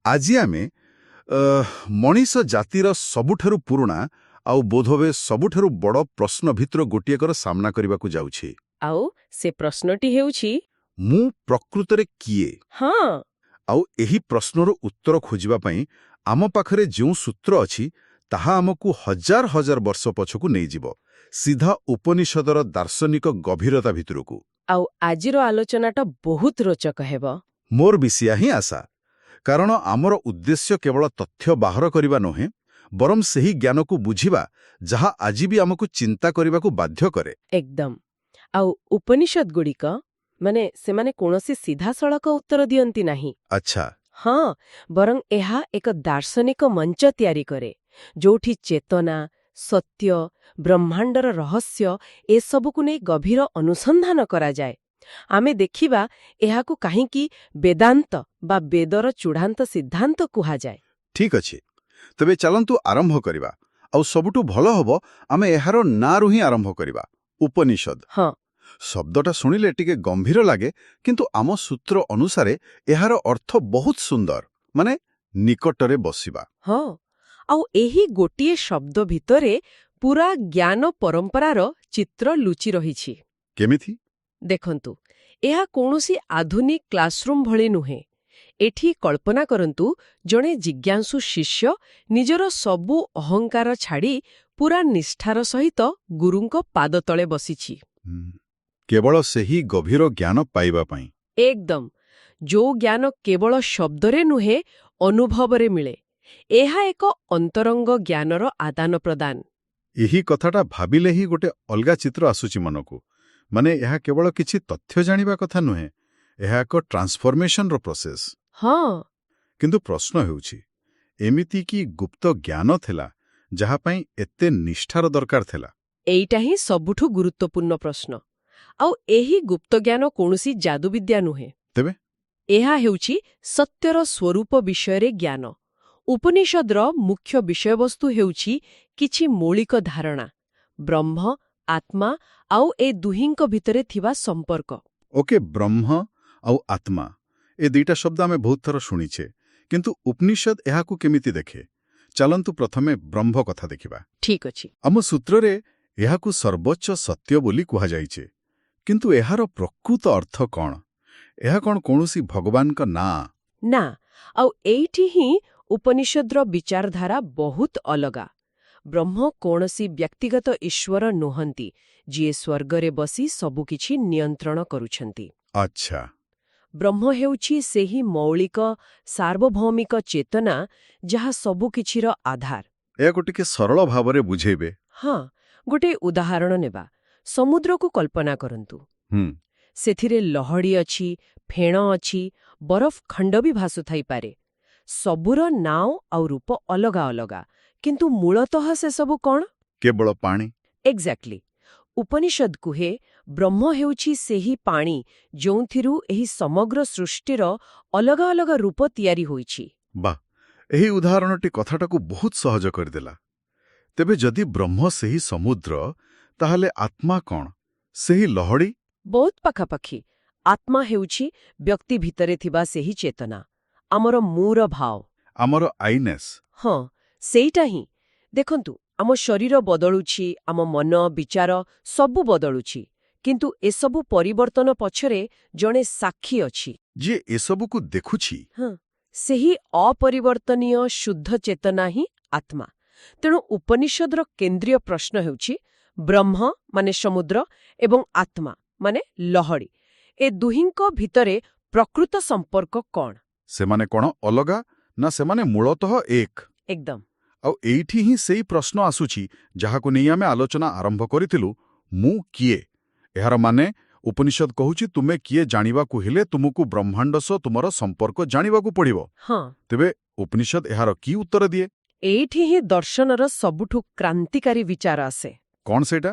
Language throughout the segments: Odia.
ଆଜି ଆମେ ମଣିଷ ଜାତିର ସବୁଠାରୁ ପୁରୁଣା ଆଉ ବୋଧହୁଏ ସବୁଠାରୁ ବଡ଼ ପ୍ରଶ୍ନ ଭିତରୁ ଗୋଟିଏକର ସାମ୍ନା କରିବାକୁ ଯାଉଛି। ଆଉ ସେ ପ୍ରଶ୍ନଟି ହେଉଛି ମୁଁ ପ୍ରକୃତରେ କିଏ? ହଁ ଆଉ ଏହି ପ୍ରଶ୍ନର ଉତ୍ତର ଖୋଜିବା ପାଇଁ ଆମ ପାଖରେ ଯେଉଁ ସୂତ୍ର ଅଛି ତାହା ଆମକୁ ହଜାର ହଜାର ବର୍ଷ ପଛକୁ ନେଇଯିବ, ସିଧା ଉପନିଷଦର ଦାର୍ଶନିକ ଗଭୀରତା ଭିତରକୁ। ଆଉ ଆଜିର ଆଲୋଚନାଟା ବହୁତ ରୋଚକ ହେବ। ମୋର ବି ସିଆ ହିଁ ଆଶା, କାରଣ ଆମର ଉଦ୍ଦେଶ୍ୟ କେବଳ ତଥ୍ୟ ବାହାର କରିବା ନୁହେଁ, ବରଂ ସେହି ଜ୍ଞାନକୁ ବୁଝିବା ଯାହା ଆଜି ବି ଆମକୁ ଚିନ୍ତା କରିବାକୁ ବାଧ୍ୟ କରେ। ଏକଦମ। ଆଉ ଉପନିଷଦଗୁଡ଼ିକ ସେମାନେ କୌଣସି ସିଧାସଳଖ ଉତ୍ତର ଦିଅନ୍ତି ନାହିଁ। ଆଚ୍ଛା। ହଁ, ବରଂ ଏହା ଏକ ଦାର୍ଶନିକ ମଞ୍ଚ ତିଆରି କରେ, ଯୋଉଠି ଚେତନା, ସତ୍ୟ, ବ୍ରହ୍ମାଣ୍ଡର ରହସ୍ୟ ଏସବୁକୁ ନେଇ ଗଭୀର ଅନୁସନ୍ଧାନ କରାଯାଏ। ଆମେ ଦେଖିବା ଏହାକୁ କାହିଁକି ବେଦାନ୍ତ ବା ବେଦର ଚୂଡ଼ାନ୍ତ ସିଦ୍ଧାନ୍ତ କୁହାଯାଏ। ଠିକ୍ ଅଛି, ତେବେ ଚାଲନ୍ତୁ ଆରମ୍ଭ କରିବା। ଆଉ ସବୁଠୁ ଭଲ ହେବ ଆମେ ଏହାର ନାଁରୁ ହିଁ ଆରମ୍ଭ କରିବା, ଉପନିଷଦ। ହଁ, ଶବ୍ଦଟା ଶୁଣିଲେ ଟିକେ ଗମ୍ଭୀର ଲାଗେ, କିନ୍ତୁ ଆମ ସୂତ୍ର ଅନୁସାରେ ଏହାର ଅର୍ଥ ବହୁତ ସୁନ୍ଦର, ମାନେ ନିକଟରେ ବସିବା। ହଁ। ଆଉ ଏହି ଗୋଟିଏ ଶବ୍ଦ ଭିତରେ ପୁରା ଜ୍ଞାନ ପରମ୍ପରାର ଚିତ୍ର ଲୁଚି ରହିଛି। କେମିତି? ଦେଖନ୍ତୁ, ଏହା କୌଣସି ଆଧୁନିକ କ୍ଲାସରୁମ୍ ଭଳି ନୁହେଁ। ଏଠି କଳ୍ପନା କରନ୍ତୁ, ଜଣେ ଜିଜ୍ଞାସୁ ଶିଷ୍ୟ ନିଜର ସବୁ ଅହଙ୍କାର ଛାଡ଼ି ପୁରା ନିଷ୍ଠାର ସହିତ ଗୁରୁଙ୍କ ପାଦତଳେ ବସିଛି। କେବଳ ସେହି ଗଭୀର ଜ୍ଞାନ ପାଇବା ପାଇଁ। ଏକଦମ। ଯୋଉ ଜ୍ଞାନ କେବଳ ଶବ୍ଦରେ ନୁହେଁ, ଅନୁଭବରେ ମିଳେ। ଏହା ଏକ ଅନ୍ତରଙ୍ଗ ଜ୍ଞାନର ଆଦାନ ପ୍ରଦାନ। ଏହି କଥାଟା ଭାବିଲେ ହିଁ ଗୋଟେ ଅଲଗା ଚିତ୍ର ଆସୁଛି ମନକୁ। ମାନେ ଏହା କେବଳ କିଛି ତଥ୍ୟ ଜାଣିବା କଥା ନୁହେଁ, ଏହା ଏକ ଟ୍ରାନ୍ସଫର୍ମେସନର ପ୍ରୋସେସ୍। ହଁ। କିନ୍ତୁ ପ୍ରଶ୍ନ ହେଉଛି, ଏମିତି କି ଗୁପ୍ତ ଜ୍ଞାନ ଥିଲା ଯାହା ପାଇଁ ଏତେ ନିଷ୍ଠାର ଦରକାର ଥିଲା? ଏଇଟା ହିଁ ସବୁଠୁ ଗୁରୁତ୍ୱପୂର୍ଣ୍ଣ ପ୍ରଶ୍ନ। ଆଉ ଏହି ଗୁପ୍ତଜ୍ଞାନ କୌଣସି ଯାଦୁବିଦ୍ୟା ନୁହେଁ। ତେବେ ଏହା ହେଉଛି ସତ୍ୟର ସ୍ୱରୂପ ବିଷୟରେ ଜ୍ଞାନ। ଉପନିଷଦର ମୁଖ୍ୟ ବିଷୟବସ୍ତୁ ହେଉଛି କିଛି ମୌଳିକ ଧାରଣା, ବ୍ରହ୍ମ, ଆତ୍ମା ଆଉ ଏ ଦୁହିଁଙ୍କ ଭିତରେ ଥିବା ସମ୍ପର୍କ। ଓକେ, ବ୍ରହ୍ମ ଆଉ ଆତ୍ମା, ଏ ଦୁଇଟା ଶବ୍ଦ ଆମେ ବହୁତ ଥର ଶୁଣିଛେ, କିନ୍ତୁ ଉପନିଷଦ ଏହାକୁ କେମିତି ଦେଖେ? ଚାଲନ୍ତୁ ପ୍ରଥମେ ବ୍ରହ୍ମ କଥା ଦେଖିବା। ଠିକ୍ ଅଛି। ଆମ ସୂତ୍ରରେ ଏହାକୁ ସର୍ବୋଚ୍ଚ ସତ୍ୟ ବୋଲି କୁହାଯାଇଛି, କିନ୍ତୁ ଏହାର ପ୍ରକୃତ ଅର୍ଥ କ'ଣ? ଏହା କ'ଣ କୌଣସି ଭଗବାନଙ୍କ ନାଁ? ନା, ଆଉ ଏଇଠି ହିଁ ଉପନିଷଦର ବିଚାରଧାରା ବହୁତ ଅଲଗା। ବ୍ରହ୍ମ କୌଣସି ବ୍ୟକ୍ତିଗତ ଈଶ୍ୱର ନୁହନ୍ତି, ଯିଏ ସ୍ୱର୍ଗରେ ବସି ସବୁକିଛି ନିୟନ୍ତ୍ରଣ କରୁଛନ୍ତି। ଆଚ୍ଛା। ବ୍ରହ୍ମ ହେଉଛି ସେହି ମୌଳିକ ସାର୍ବଭୌମିକ ଚେତନା ଯାହା ସବୁକିଛିର ଆଧାର। ଏହାକୁ ଟିକେ ସରଳ ଭାବରେ ବୁଝେଇବେ। ହଁ, ଗୋଟେ ଉଦାହରଣ ନେବା। ସମୁଦ୍ରକୁ କଳ୍ପନା କରନ୍ତୁ। ସେଥିରେ ଲହଡ଼ି ଅଛି, ଫେଣ ଅଛି, ବରଫ ଖଣ୍ଡ ବି ଭାସୁଥାଇପାରେ। ସବୁର ନାଁ ଆଉ ରୂପ ଅଲଗା ଅଲଗା, କିନ୍ତୁ ମୂଳତଃ ସେସବୁ କ'ଣ? କେବଳ ପାଣି। ଏକ୍ଜାକ୍ଟଲି। ଉପନିଷଦ କୁହେ ବ୍ରହ୍ମ ହେଉଛି ସେହି ପାଣି ଯେଉଁଥିରୁ ଏହି ସମଗ୍ର ସୃଷ୍ଟିର ଅଲଗା ଅଲଗା ରୂପ ତିଆରି ହୋଇଛି। ବାଃ, ଏହି ଉଦାହରଣଟି କଥାଟାକୁ ବହୁତ ସହଜ କରିଦେଲା। ତେବେ ଯଦି ବ୍ରହ୍ମ ସେହି ସମୁଦ୍ର, ତାହେଲେ ଆତ୍ମା କ'ଣ? ସେହି ଲହଡ଼ି? ବହୁତ ପାଖାପାଖି। ଆତ୍ମା ହେଉଛି ବ୍ୟକ୍ତି ଭିତରେ ଥିବା ସେହି ଚେତନା, ଆମର ମୁର ଭାव। ଆମର ଆଇନେସ୍। ହଁ, ସେଇଟା ହିଁ। ଦେଖନ୍ତୁ, ଆମ ଶରୀର ବଦଳୁଛି, ଆମ ମନ, ବିଚାର ସବୁ ବଦଳୁଛି, କିନ୍ତୁ ଏସବୁ ପରିବର୍ତ୍ତନ ପଛରେ ଜଣେ ସାକ୍ଷୀ ଅଛି, ଯିଏ ଏସବୁକୁ ଦେଖୁଛି। ସେହି ଅପରିବର୍ତ୍ତନୀୟ ଶୁଦ୍ଧ ଚେତନା ହିଁ ଆତ୍ମା। ତେଣୁ ଉପନିଷଦର କେନ୍ଦ୍ରୀୟ ପ୍ରଶ୍ନ ହେଉଛି, ବ୍ରହ୍ମ ମାନେ ସମୁଦ୍ର ଏବଂ ଆତ୍ମା ମାନେ ଲହଡ଼ି, ଏ ଦୁହିଁଙ୍କ ଭିତରେ ପ୍ରକୃତ ସମ୍ପର୍କ କ'ଣ? ସେମାନେ କ'ଣ ଅଲଗା, ନା ସେମାନେ ମୂଳତଃ ଏକ? ଏକଦମ। ଆଉ ଏଇଠି ହିଁ ସେଇ ପ୍ରଶ୍ନ ଆସୁଛି ଯାହାକୁ ନେଇ ଆମେ ଆଲୋଚନା ଆରମ୍ଭ କରିଥିଲୁ, ମୁଁ କିଏ? ଏହାର ମାନେ ଉପନିଷଦ କହୁଛି ତୁମେ କିଏ ଜାଣିବାକୁ ହେଲେ ତୁମକୁ ବ୍ରହ୍ମାଣ୍ଡ ସହ ତୁମର ସମ୍ପର୍କ ଜାଣିବାକୁ ପଡ଼ିବ। ହଁ। ତେବେ ଉପନିଷଦ ଏହାର କି ଉତ୍ତର ଦିଏ? ଏଇଠି ହିଁ ଦର୍ଶନର ସବୁଠୁ କ୍ରାନ୍ତିକାରୀ ବିଚାର ଆସେ। କ'ଣ ସେଇଟା?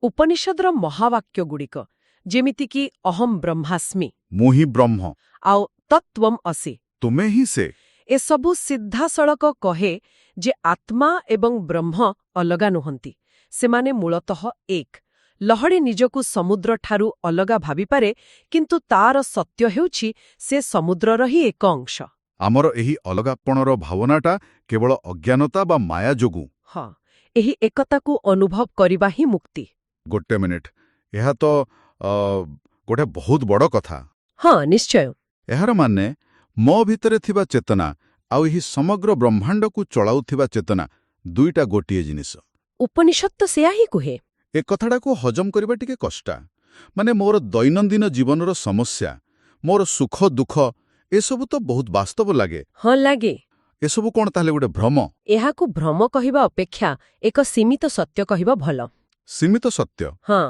ଉପନିଷଦର ମହାବାକ୍ୟଗୁଡ଼ିକ, ଯେମିତିକି ଅହମ୍ ବ୍ରହ୍ମାସ୍ମି, ମୁଁ ହିଁ ବ୍ରହ୍ମ, ଆଉ ତତ୍ତ୍ୱମ୍ ଅସି, ତୁମେ ହିଁ ସେ, ଏସବୁ ସିଧାସଳଖ କହେ ଯେ ଆତ୍ମା ଏବଂ ବ୍ରହ୍ମ ଅଲଗା ନୁହନ୍ତି, ସେମାନେ ମୂଳତଃ ଏକ। ଲହଡ଼ି ନିଜକୁ ସମୁଦ୍ରଠାରୁ ଅଲଗା ଭାବିପାରେ, କିନ୍ତୁ ତାର ସତ୍ୟ ହେଉଛି ସେ ସମୁଦ୍ରର ହିଁ ଏକ ଅଂଶ। ଆମର ଏହି ଅଲଗାପଣର ଭାବନାଟା କେବଳ ଅଜ୍ଞାନତା ବା ମାୟା ଯୋଗୁଁ। ହଁ, ଏହି ଏକତାକୁ ଅନୁଭବ କରିବା ହିଁ ମୁକ୍ତି। ଗୋଟେ ମିନିଟ୍, ଏହା ତ ଗୋଟେ ବହୁତ ବଡ଼ କଥା। ହଁ, ନିଶ୍ଚୟ। ଏହାର ମାନେ ମୋ ଭିତରେ ଥିବା ଚେତନା ଆଉ ଏହି ସମଗ୍ର ବ୍ରହ୍ମାଣ୍ଡକୁ ଚଳାଉଥିବା ଚେତନା ଦୁଇଟା ଗୋଟିଏ ଜିନିଷ। ଉପନିଷଦ ତ ସେୟା ହିଁ କୁହେ। ଏ କଥାଟାକୁ ହଜମ କରିବା ଟିକେ କଷ୍ଟ। ମାନେ ମୋର ଦୈନନ୍ଦିନ ଜୀବନର ସମସ୍ୟା, ମୋର ସୁଖ ଦୁଃଖ, ଏସବୁ ତ ବହୁତ ବାସ୍ତବ ଲାଗେ। ହଁ, ଲାଗେ। ଏସବୁ କ'ଣ ତାହେଲେ ଗୋଟେ ଭ୍ରମ? ଏହାକୁ ଭ୍ରମ କହିବା ଅପେକ୍ଷା ଏକ ସୀମିତ ସତ୍ୟ କହିବା ଭଲ। ସୀମିତ ସତ୍ୟ? ହଁ,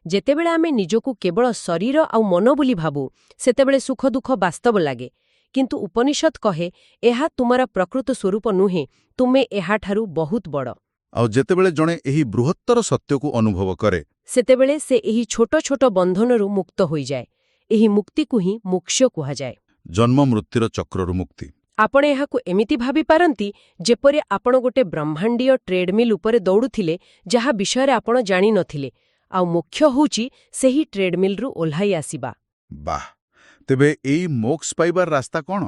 ଯେତେବେଳେ ଆମେ ନିଜକୁ କେବଳ ଶରୀର ଆଉ ମନ ବୋଲି ଭାବୁ, ସେତେବେଳେ ସୁଖ ଦୁଃଖ ବାସ୍ତବ ଲାଗେ। କିନ୍ତୁ ଉପନିଷଦ କହେ, ଏହା ତୁମର ପ୍ରକୃତ ସ୍ୱରୂପ ନୁହେଁ, ତୁମେ ଏହାଠାରୁ ବହୁତ ବଡ଼। ଆଉ ଯେତେବେଳେ ଜଣେ ଏହି ବୃହତ୍ତର ସତ୍ୟକୁ ଅନୁଭବ କରେ, ସେତେବେଳେ ସେ ଏହି ଛୋଟ ଛୋଟ ବନ୍ଧନରୁ ମୁକ୍ତ ହୋଇଯାଏ। ଏହି ମୁକ୍ତିକୁ ହିଁ ମୋକ୍ଷ କୁହାଯାଏ। ଜନ୍ମ ମୃତ୍ୟୁର ଚକ୍ରରୁ ମୁକ୍ତି। ଆପଣ ଏହାକୁ ଏମିତି ଭାବିପାରନ୍ତି ଯେପରି ଆପଣ ଗୋଟେ ବ୍ରହ୍ମାଣ୍ଡୀୟ ଟ୍ରେଡମିଲ୍ ଉପରେ ଦୌଡୁଥିଲେ, ଯାହା ବିଷୟରେ ଆପଣ ଜାଣିନଥିଲେ, ଆଉ ମୋକ୍ଷ ହେଉଛି ସେହି ଟ୍ରେଡମିଲ୍ରୁ ଓହ୍ଲାଇ ଆସିବା। ବାଃ! ତେବେ ଏଇ ମୋକ୍ଷ ପାଇବାର ରାସ୍ତା କ'ଣ?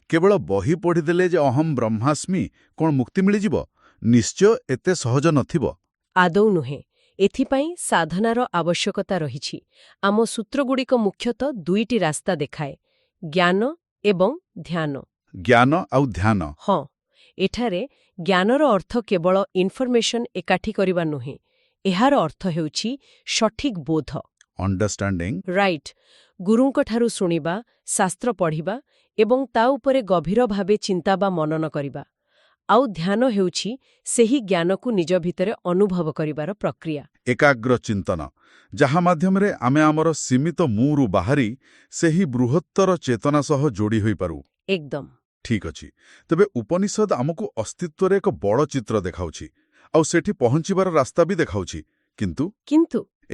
କେବଳ ବହି ପଢ଼ିଦେଲେ ଯେ ଅହମ୍ ବ୍ରହ୍ମାସ୍ମି କ'ଣ ମୁକ୍ତି ମିଳିଯିବ? ନିଶ୍ଚୟ ଏତେ ସହଜ ନଥିବ। ଆଦୌ ନୁହେଁ। ଏଥିପାଇଁ ସାଧନାର ଆବଶ୍ୟକତା ରହିଛି। ଆମ ସୂତ୍ରଗୁଡ଼ିକ ମୁଖ୍ୟତଃ ଦୁଇଟି ରାସ୍ତା ଦେଖାଏ, ଜ୍ଞାନ ଏବଂ ଧ୍ୟାନ। ଜ୍ଞାନ ଆଉ ଧ୍ୟାନ। ହଁ, ଏଠାରେ ଜ୍ଞାନର ଅର୍ଥ କେବଳ ଇନଫର୍ମେସନ୍ ଏକାଠି କରିବା ନୁହେଁ। ଏହାର ଅର୍ଥ ହେଉଛି ସଠିକ୍ ବୋଧ। ଅଣ୍ଡରଷ୍ଟାଣ୍ଡିଂ। ରାଇଟ୍। ଗୁରୁଙ୍କଠାରୁ ଶୁଣିବା, ଶାସ୍ତ୍ର ପଢ଼ିବା ଏବଂ ତା ଉପରେ ଗଭୀର ଭାବେ ଚିନ୍ତା ବା ମନନ କରିବା। ଆଉ ଧ୍ୟାନ ହେଉଛି ସେହି ଜ୍ଞାନକୁ ନିଜ ଭିତରେ ଅନୁଭବ କରିବାର ପ୍ରକ୍ରିୟା। ଏକାଗ୍ର ଚିନ୍ତନ, ଯାହା ମାଧ୍ୟମରେ ଆମେ ଆମର ସୀମିତ ମୁଁରୁ ବାହାରି ସେହି ବୃହତ୍ତର ଚେତନା ସହ ଯୋଡ଼ି ହୋଇପାରୁ। ଏକଦମ। ଠିକ୍ ଅଛି। ତେବେ ଉପନିଷଦ ଆମକୁ ଅସ୍ତିତ୍ୱରେ ଏକ ବଡ଼ ଚିତ୍ର ଦେଖାଉଛି, ଆଉ ସେଠି ପହଞ୍ଚିବାର ରାସ୍ତା ବି ଦେଖାଉଛି। କିନ୍ତୁ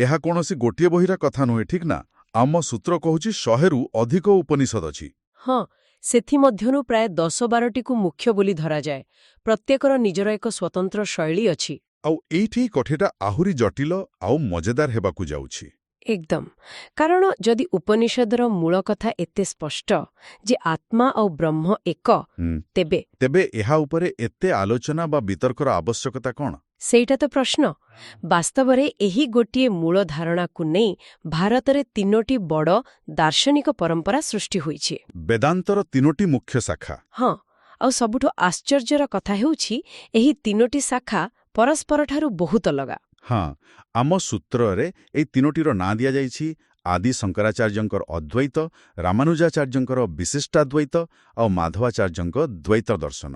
ଏହା କୌଣସି ଗୋଟିଏ ବହିର କଥା ନୁହେଁ, ଠିକ୍ ନା? ଆମ ସୂତ୍ର କହୁଛି 100ରୁ ଅଧିକ ଉପନିଷଦ ଅଛି। ହଁ, ସେଥିମଧ୍ୟରୁ ପ୍ରାୟ 10-12ଟିକୁ ମୁଖ୍ୟ ବୋଲି ଧରାଯାଏ। ପ୍ରତ୍ୟେକର ନିଜର ଏକ ସ୍ୱତନ୍ତ୍ର ଶୈଳୀ ଅଛି। ଆଉ ଏଇଠି କଠିଟା ଆହୁରି ଜଟିଳ ଆଉ ମଜେଦାର ହେବାକୁ ଯାଉଛି। ଏକଦମ। କାରଣ ଯଦି ଉପନିଷଦର ମୂଳ କଥା ଏତେ ସ୍ପଷ୍ଟ ଯେ ଆତ୍ମା ଆଉ ବ୍ରହ୍ମ ଏକ, ତେବେ ଏହା ଉପରେ ଏତେ ଆଲୋଚନା ବା ବିତର୍କର ଆବଶ୍ୟକତା କ'ଣ? ସେଇଟା ତ ପ୍ରଶ୍ନ। ବାସ୍ତବରେ ଏହି ଗୋଟିଏ ମୂଳ ଧାରଣାକୁ ନେଇ ଭାରତରେ 3ଟି ବଡ଼ ଦାର୍ଶନିକ ପରମ୍ପରା ସୃଷ୍ଟି ହୋଇଛି। ବେଦାନ୍ତର 3ଟି ମୁଖ୍ୟ ଶାଖା। ହଁ, ଆଉ ସବୁଠୁ ଆଶ୍ଚର୍ଯ୍ୟର କଥା ହେଉଛି ଏହି 3ଟି ଶାଖା ପରସ୍ପରଠାରୁ ବହୁତ ଅଲଗା। ହଁ, ଆମ ସୂତ୍ରରେ ଏହି 3ଟିର ନାଁ ଦିଆଯାଇଛି ଆଦି ଶଙ୍କରାଚାର୍ଯ୍ୟଙ୍କର ଅଦ୍ୱୈତ, ରାମାନୁଜାଚାର୍ଯ୍ୟଙ୍କର ବିଶିଷ୍ଟାଦ୍ୱୈତ ଆଉ ମାଧବାଚାର୍ଯ୍ୟଙ୍କ ଦ୍ୱୈତ ଦର୍ଶନ।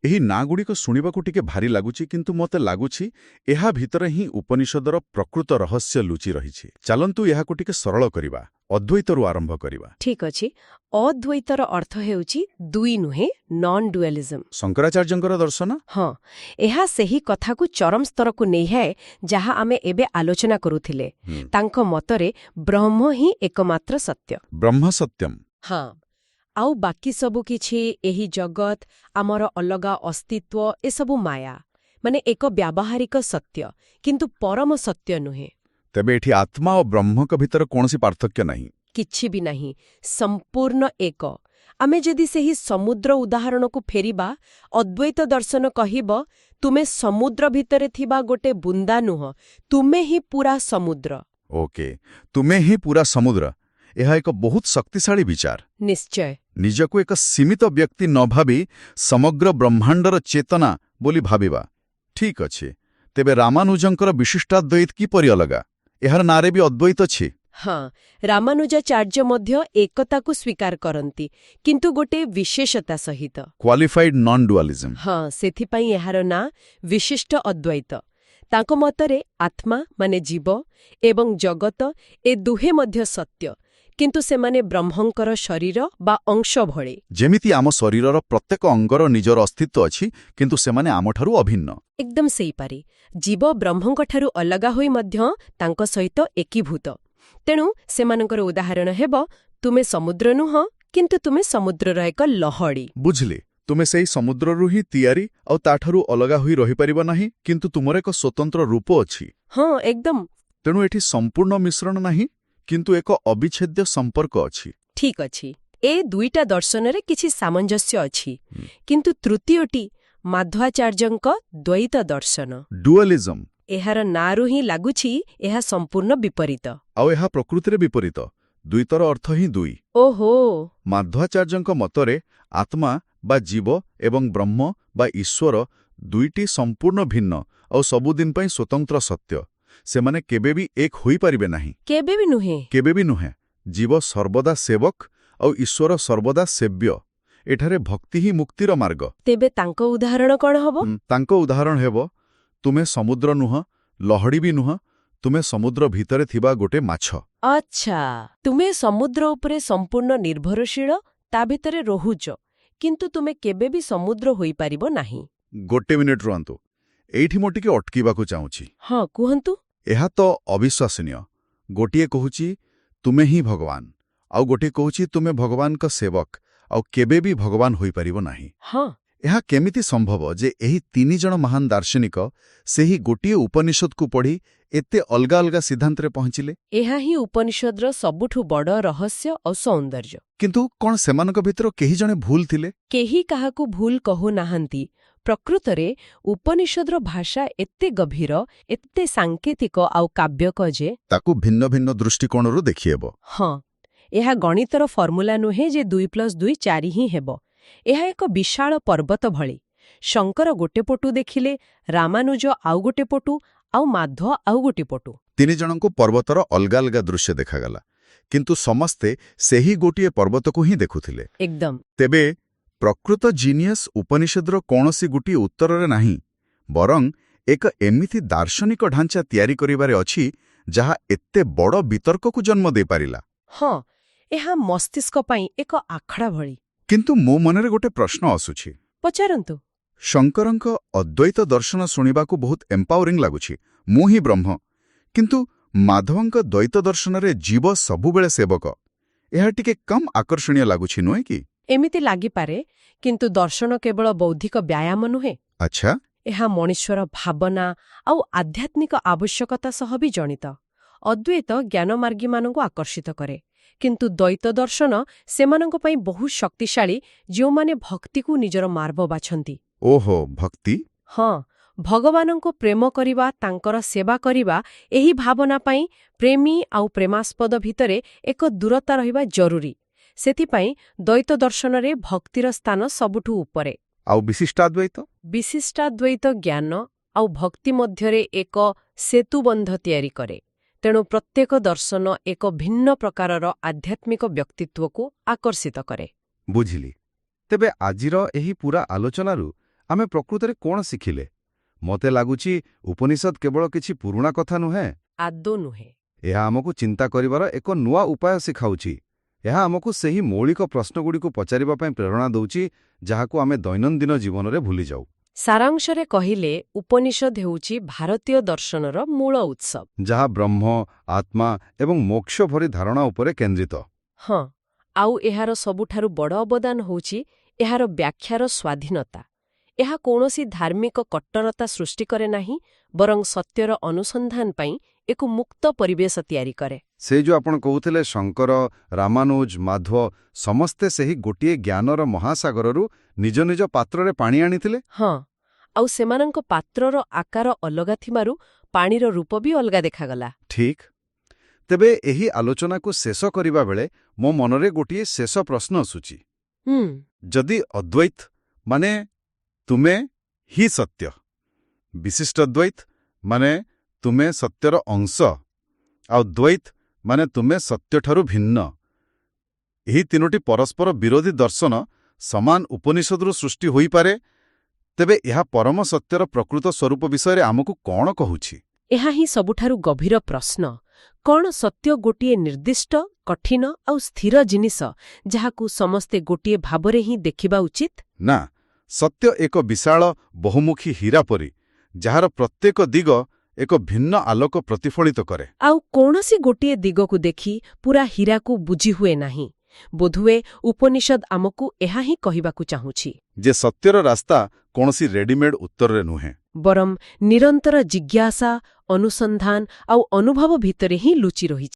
ଏହି ନାଁଗୁଡ଼ିକ ଶୁଣିବାକୁ ଟିକେ ଭାରି ଲାଗୁଛି, କିନ୍ତୁ ମୋତେ ଲାଗୁଛି ଏହା ଭିତରେ ହିଁ ଉପନିଷଦର ପ୍ରକୃତ ରହସ୍ୟ ଲୁଚି ରହିଛି। ଚାଲନ୍ତୁ ଏହାକୁ ଟିକେ ସରଳ କରିବା, ଅଦ୍ୱୈତରୁ ଆରମ୍ଭ କରିବା। ଠିକ୍ ଅଛି। ଅଦ୍ୱୈତର ଅର୍ଥ ହେଉଛି ଦୁଇ ନୁହେଁ, ନନ୍ ଡୁଆଲିଜମ୍। ଶଙ୍କରାଚାର୍ଯ୍ୟଙ୍କର ଦର୍ଶନ? ହଁ, ଏହା ସେହି କଥାକୁ ଚରମ ସ୍ତରକୁ ନେଇଯାଏ ଯାହା ଆମେ ଏବେ ଆଲୋଚନା କରୁଥିଲେ। ତାଙ୍କ ମତରେ ବ୍ରହ୍ମ ହିଁ ଏକମାତ୍ର ସତ୍ୟ। ବ୍ରହ୍ମ ସତ୍ୟମ୍। ହଁ, ଆଉ ବାକି ସବୁ କିଛି, ଏହି ଜଗତ, ଆମର ଅଲଗା ଅସ୍ତିତ୍ୱ, ଏସବୁ ମାୟା, ମାନେ ଏକ ବ୍ୟାବହାରିକ ସତ୍ୟ, କିନ୍ତୁ ପରମ ସତ୍ୟ ନୁହେଁ। ତେବେ ଏଠି ଆତ୍ମା ଓ ବ୍ରହ୍ମଙ୍କ ଭିତରେ କୌଣସି ପାର୍ଥକ୍ୟ ନାହିଁ? କିଛି ବି ନାହିଁ, ସମ୍ପୂର୍ଣ୍ଣ ଏକ। ଆମେ ଯଦି ସେହି ସମୁଦ୍ର ଉଦାହରଣକୁ ଫେରିବା, ଅଦ୍ୱୈତ ଦର୍ଶନ କହିବ, ତୁମେ ସମୁଦ୍ର ଭିତରେ ଥିବା ଗୋଟେ ବୁନ୍ଦା ନୁହଁ, ତୁମେ ହିଁ ପୂରା ସମୁଦ୍ର। ଓକେ, ତୁମେ ହିଁ ପୂରା ସମୁଦ୍ର। ଏହା ଏକ ବହୁତ ଶକ୍ତିଶାଳୀ ବିଚାର। ନିଶ୍ଚୟ। ନିଜକୁ ଏକ ସୀମିତ ବ୍ୟକ୍ତି ନ ଭାବି ସମଗ୍ର ବ୍ରହ୍ମାଣ୍ଡର ଚେତନା ବୋଲି ଭାବିବା। ଠିକ୍ ଅଛି। ତେବେ ରାମାନୁଜଙ୍କର ବିଶିଷ୍ଟାଦ୍ୱୈତ କିପରି ଅଲଗା? ଏହାର ନାଁରେ ବି ଅଦ୍ୱୈତ ଅଛି। ହଁ, ରାମାନୁଜାଚାର୍ଯ୍ୟ ମଧ୍ୟ ଏକତାକୁ ସ୍ୱୀକାର କରନ୍ତି, କିନ୍ତୁ ଗୋଟେ ବିଶେଷତା ସହିତ। Qualified non dualism. ହଁ, ସେଥିପାଇଁ ଏହାର ନାଁ ବିଶିଷ୍ଟ ଅଦ୍ୱୈତ। ତାଙ୍କ ମତରେ ଆତ୍ମା ମାନେ ଜୀବ ଏବଂ ଜଗତ ଏ ଦୁହେଁ ମଧ୍ୟ ସତ୍ୟ, କିନ୍ତୁ ସେମାନେ ବ୍ରହ୍ମଙ୍କର ଶରୀର ବା ଅଂଶ ଭଳି। ଯେମିତି ଆମ ଶରୀରର ପ୍ରତ୍ୟେକ ଅଙ୍ଗର ନିଜର ଅସ୍ତିତ୍ୱ ଅଛି, କିନ୍ତୁ ସେମାନେ ଆମଠାରୁ ଅଭିନ୍ନ। ଏକଦମ ସେଇପାରି। ଜୀବ ବ୍ରହ୍ମଙ୍କଠାରୁ ଅଲଗା ହୋଇ ମଧ୍ୟ ତାଙ୍କ ସହିତ ଏକୀଭୂତ। ତେଣୁ ସେମାନଙ୍କର ଉଦାହରଣ ହେବ, ତୁମେ ସମୁଦ୍ର ନୁହଁ, କିନ୍ତୁ ତୁମେ ସମୁଦ୍ରର ଏକ ଲହଡ଼ି। ବୁଝିଲି। ତୁମେ ସେହି ସମୁଦ୍ରରୁ ହିଁ ତିଆରି, ଆଉ ତାଠାରୁ ଅଲଗା ହୋଇ ରହିପାରିବ ନାହିଁ, କିନ୍ତୁ ତୁମର ଏକ ସ୍ୱତନ୍ତ୍ର ରୂପ ଅଛି। ହଁ, ଏକଦମ। ତେଣୁ ଏଠି ସମ୍ପୂର୍ଣ୍ଣ ମିଶ୍ରଣ ନାହିଁ, କିନ୍ତୁ ଏକ ଅବିଚ୍ଛେଦ୍ୟ ସମ୍ପର୍କ ଅଛି। ଠିକ୍ ଅଛି। ଏ ଦୁଇଟା ଦର୍ଶନରେ କିଛି ସାମଞ୍ଜସ୍ୟ ଅଛି କିନ୍ତୁ ତୃତୀୟଟି ମାଧ୍ୱାଚାର୍ଯ୍ୟଙ୍କ ଦ୍ୱୈତ ଦର୍ଶନ। ଡୁଆଲିଜମ। ଏହାର ନାଁରୁ ହିଁ ଲାଗୁଛି ଏହା ସମ୍ପୂର୍ଣ୍ଣ ବିପରୀତ। ଆଉ ଏହା ପ୍ରକୃତିରେ ବିପରୀତ। ଦ୍ୱୈତର ଅର୍ଥ ହିଁ ଦୁଇ। ଓହୋ। ମାଧ୍ୱାଚାର୍ଯ୍ୟଙ୍କ ମତରେ ଆତ୍ମା ବା ଜୀବ ଏବଂ ବ୍ରହ୍ମ ବା ଈଶ୍ୱର ଦୁଇଟି ସମ୍ପୂର୍ଣ୍ଣ ଭିନ୍ନ ଆଉ ସବୁଦିନ ପାଇଁ ସ୍ୱତନ୍ତ୍ର ସତ୍ୟ। ସେମାନେ କେବେ ବି ଏକ ହୋଇପାରିବେ ନାହିଁ। କେବେ ବି ନୁହେଁ। କେବେ ବି ନୁହେଁ। ଜୀବ ସର୍ବଦା ସେବକ ଆଉ ଈଶ୍ୱର ସର୍ବଦା ସେବ୍ୟ। ଏଠାରେ ଭକ୍ତି ହିଁ ମୁକ୍ତିର ମାର୍ଗ। ତେବେ ତାଙ୍କ ଉଦାହରଣ କ'ଣ ହବ? ତାଙ୍କ ଉଦାହରଣ ହେବ, ତୁମେ ସମୁଦ୍ର ନୁହଁ, ଲହଡ଼ି ବି ନୁହଁ, ତୁମେ ସମୁଦ୍ର ଭିତରେ ଥିବା ଗୋଟେ ମାଛ। ଆଚ୍ଛା, ତୁମେ ସମୁଦ୍ର ଉପରେ ସମ୍ପୂର୍ଣ୍ଣ ନିର୍ଭରଶୀଳ, ତା ଭିତରେ ରହୁଛ, କିନ୍ତୁ ତୁମେ କେବେ ବି ସମୁଦ୍ର ହୋଇପାରିବ ନାହିଁ। ଗୋଟେ ମିନିଟ୍ ରୁହନ୍ତୁ। ଏଇଠି ମୁଁ ଟିକେ ଅଟକିବାକୁ ଚାହୁଁଛି। ହଁ, କୁହନ୍ତୁ। ଏହା ତ ଅବିଶ୍ୱାସନୀୟ। ଗୋଟିଏ କହୁଛି ତୁମେ ହିଁ ଭଗବାନ, ଆଉ ଗୋଟିଏ କହୁଛି ତୁମେ ଭଗବାନଙ୍କ ସେବକ ଆଉ କେବେ ବି ଭଗବାନ ହୋଇପାରିବ ନାହିଁ। ହଁ। ଏହା କେମିତି ସମ୍ଭବ ଯେ ଏହି ତିନିଜଣ ମହାନ ଦାର୍ଶନିକ ସେହି ଗୋଟିଏ ଉପନିଷଦକୁ ପଢ଼ି ଏତେ ଅଲଗା ଅଲଗା ସିଦ୍ଧାନ୍ତରେ ପହଞ୍ଚିଲେ? ଏହା ହିଁ ଉପନିଷଦର ସବୁଠୁ ବଡ଼ ରହସ୍ୟ ଆଉ ସୌନ୍ଦର୍ଯ୍ୟ। କିନ୍ତୁ କ'ଣ ସେମାନଙ୍କ ଭିତରୁ କେହି ଜଣେ ଭୁଲ ଥିଲେ? କେହି କାହାକୁ ଭୁଲ କହୁନାହାନ୍ତି। ପ୍ରକୃତରେ ଉପନିଷଦର ଭାଷା ଏତେ ଗଭୀର, ଏତେ ସାଙ୍କେତିକ ଆଉ କାବ୍ୟକ ଯେ ତାକୁ ଭିନ୍ନ ଭିନ୍ନ ଦୃଷ୍ଟିକୋଣରୁ ଦେଖିହେବ। ହଁ, ଏହା ଗଣିତର ଫର୍ମୁଲା ନୁହେଁ ଯେ 2+2 4 ହିଁ ହେବ। ଏହା ଏକ ବିଶାଳ ପର୍ବତ ଭଳି। ଶଙ୍କର ଗୋଟେ ପଟୁ ଦେଖିଲେ, ରାମାନୁଜ ଆଉ ଗୋଟେ ପଟୁ, ଆଉ ମାଧ୍ୱ ଆଉ ଗୋଟେ ପଟୁ। ତିନିଜଣଙ୍କୁ ପର୍ବତର ଅଲଗା ଅଲଗା ଦୃଶ୍ୟ ଦେଖାଗଲା, କିନ୍ତୁ ସମସ୍ତେ ସେହି ଗୋଟିଏ ପର୍ବତକୁ ହିଁ ଦେଖୁଥିଲେ। ଏକଦମ। ତେବେ ପ୍ରକୃତ ଜିନିୟସ୍ ଉପନିଷଦର କୌଣସି ଗୋଟିଏ ଉତ୍ତରରେ ନାହିଁ, ବରଂ ଏକ ଏମିତି ଦାର୍ଶନିକ ଢାଞ୍ଚା ତିଆରି କରିବାରେ ଅଛି ଯାହା ଏତେ ବଡ଼ ବିତର୍କକୁ ଜନ୍ମ ଦେଇପାରିଲା। ହଁ, ଏହା ମସ୍ତିଷ୍କ ପାଇଁ ଏକ ଆଖଡ଼ା ଭଳି। କିନ୍ତୁ ମୋ ମନରେ ଗୋଟେ ପ୍ରଶ୍ନ ଆସୁଛି। ପଚାରନ୍ତୁ। ଶଙ୍କରଙ୍କ ଅଦ୍ୱୈତ ଦର୍ଶନ ଶୁଣିବାକୁ ବହୁତ ଏମ୍ପାୱରିଂ ଲାଗୁଛି, ମୁଁ ହିଁ ବ୍ରହ୍ମ। କିନ୍ତୁ ମାଧବଙ୍କ ଦ୍ୱୈତ ଦର୍ଶନରେ ଜୀବ ସବୁବେଳେ ସେବକ। ଏହା ଟିକେ କମ୍ ଆକର୍ଷଣୀୟ ଲାଗୁଛି, ନୁହେଁ କି? ଏମିତି ଲାଗିପାରେ, କିନ୍ତୁ ଦର୍ଶନ କେବଳ ବୌଦ୍ଧିକ ବ୍ୟାୟାମ ନୁହେଁ। ଆଚ୍ଛା। ଏହା ମଣିଷର ଭାବନା ଆଉ ଆଧ୍ୟାତ୍ମିକ ଆବଶ୍ୟକତା ସହ ବି ଜଡ଼ିତ। ଅଦ୍ୱୈତ ଜ୍ଞାନମାର୍ଗୀମାନଙ୍କୁ ଆକର୍ଷିତ କରେ, କିନ୍ତୁ ଦ୍ୱୈତ ଦର୍ଶନ ସେମାନଙ୍କ ପାଇଁ ବହୁ ଶକ୍ତିଶାଳୀ, ଯେଉଁମାନେ ଭକ୍ତିକୁ ନିଜର ମାର୍ଗ ବାଛନ୍ତି। ଓହୋ, ଭକ୍ତି? ହଁ, ଭଗବାନଙ୍କୁ ପ୍ରେମ କରିବା, ତାଙ୍କର ସେବା କରିବା, ଏହି ଭାବନା ପାଇଁ ପ୍ରେମୀ ଆଉ ପ୍ରେମାସ୍ପଦ ଭିତରେ ଏକ ଦୂରତା ରହିବା ଜରୁରୀ। ସେଥିପାଇଁ ଦ୍ୱୈତ ଦର୍ଶନରେ ଭକ୍ତିର ସ୍ଥାନ ସବୁଠୁ ଉପରେ। ଆଉ ବିଶିଷ୍ଟାଦ୍ୱୈତ? ବିଶିଷ୍ଟାଦ୍ୱୈତ ଜ୍ଞାନ ଆଉ ଭକ୍ତି ମଧ୍ୟରେ ଏକ ସେତୁବନ୍ଧ ତିଆରି କରେ। ତେଣୁ ପ୍ରତ୍ୟେକ ଦର୍ଶନ ଏକ ଭିନ୍ନ ପ୍ରକାରର ଆଧ୍ୟାତ୍ମିକ ବ୍ୟକ୍ତିତ୍ୱକୁ ଆକର୍ଷିତ କରେ। ବୁଝିଲି। ତେବେ ଆଜିର ଏହି ପୂରା ଆଲୋଚନାରୁ ଆମେ ପ୍ରକୃତରେ କ'ଣ ଶିଖିଲେ? ମୋତେ ଲାଗୁଛି ଉପନିଷଦ କେବଳ କିଛି ପୁରୁଣା କଥା ନୁହେଁ। ଆଦୌ ନୁହେଁ। ଏହା ଆମକୁ ଚିନ୍ତା କରିବାର ଏକ ନୂଆ ଉପାୟ ଶିଖାଉଛି। ଏହା ଆମକୁ ସେହି ମୌଳିକ ପ୍ରଶ୍ନଗୁଡ଼ିକୁ ପଚାରିବା ପାଇଁ ପ୍ରେରଣା ଦେଉଛି, ଯାହାକୁ ଆମେ ଦୈନନ୍ଦିନ ଜୀବନରେ ଭୁଲିଯାଉ। ସାରାଂଶରେ କହିଲେ, ଉପନିଷଦ ହେଉଛି ଭାରତୀୟ ଦର୍ଶନର ମୂଳ ଉତ୍ସବ, ଯାହା ବ୍ରହ୍ମ, ଆତ୍ମା ଏବଂ ମୋକ୍ଷ ଭଳି ଧାରଣା ଉପରେ କେନ୍ଦ୍ରିତ। ହଁ, ଆଉ ଏହାର ସବୁଠାରୁ ବଡ଼ ଅବଦାନ ହେଉଛି ଏହାର ବ୍ୟାଖ୍ୟାର ସ୍ୱାଧୀନତା। ଏହା କୌଣସି ଧାର୍ମିକ କଟ୍ଟରତା ସୃଷ୍ଟି କରେ ନାହିଁ, ବରଂ ସତ୍ୟର ଅନୁସନ୍ଧାନ ପାଇଁ ଏକ ମୁକ୍ତ ପରିବେଶ ତିଆରି କରେ। ସେ ଯେଉଁ ଆପଣ କହୁଥିଲେ ଶଙ୍କର, ରାମାନୁଜ, ମାଧ୍ୱ ସମସ୍ତେ ସେହି ଗୋଟିଏ ଜ୍ଞାନର ମହାସାଗରରୁ ନିଜ ନିଜ ପାତ୍ରରେ ପାଣି ଆଣିଥିଲେ। ହଁ, ଆଉ ସେମାନଙ୍କ ପାତ୍ରର ଆକାର ଅଲଗା ଥିବାରୁ ପାଣିର ରୂପ ବି ଅଲଗା ଦେଖାଗଲା। ଠିକ୍। ତେବେ ଏହି ଆଲୋଚନାକୁ ଶେଷ କରିବା ବେଳେ ମୋ ମନରେ ଗୋଟିଏ ଶେଷ ପ୍ରଶ୍ନ ଆସୁଛି। ଯଦି ଅଦ୍ୱୈତ ମାନେ ତୁମେ ହିଁ ସତ୍ୟ, ବିଶିଷ୍ଟାଦ୍ୱୈତ ମାନେ ତୁମେ ସତ୍ୟର ଅଂଶ, ଆଉ ଦ୍ୱୈତ ମାନେ ତୁମେ ସତ୍ୟଠାରୁ ଭିନ୍ନ, ଏହି ତିନୋଟି ପରସ୍ପର ବିରୋଧୀ ଦର୍ଶନ ସମାନ ଉପନିଷଦରୁ ସୃଷ୍ଟି ହୋଇପାରେ, ତେବେ ଏହା ପରମ ସତ୍ୟର ପ୍ରକୃତ ସ୍ୱରୂପ ବିଷୟରେ ଆମକୁ କ'ଣ କହୁଛି? ଏହା ହିଁ ସବୁଠାରୁ ଗଭୀର ପ୍ରଶ୍ନ। କ'ଣ ସତ୍ୟ ଗୋଟିଏ ନିର୍ଦ୍ଦିଷ୍ଟ, କଠିନ ଆଉ ସ୍ଥିର ଜିନିଷ, ଯାହାକୁ ସମସ୍ତେ ଗୋଟିଏ ଭାବରେ ହିଁ ଦେଖିବା ଉଚିତ? ନା, ସତ୍ୟ ଏକ ବିଶାଳ ବହୁମୁଖୀ ହୀରା ପରି, ଯାହାର ପ୍ରତ୍ୟେକ ଦିଗ ଏକ ଭିନ୍ନ ଆଲୋକ ପ୍ରତିଫଳିତ କରେ। ଆଉ କୌଣସି ଗୋଟିଏ ଦିଗକୁ ଦେଖି ପୂରା ହୀରାକୁ ବୁଝିହୁଏ ନାହିଁ। ବୋଧହୁଏ ଉପନିଷଦ ଆମକୁ ଏହା ହିଁ କହିବାକୁ ଚାହୁଁଛି ଯେ ସତ୍ୟର ରାସ୍ତା କୌଣସି ରେଡିମେଡ୍ ଉତ୍ତରରେ ନୁହେଁ, ବରଂ ନିରନ୍ତର ଜିଜ୍ଞାସା, ଅନୁସନ୍ଧାନ ଆଉ ଅନୁଭବ ଭିତରେ ହିଁ ଲୁଚି ରହିଛି।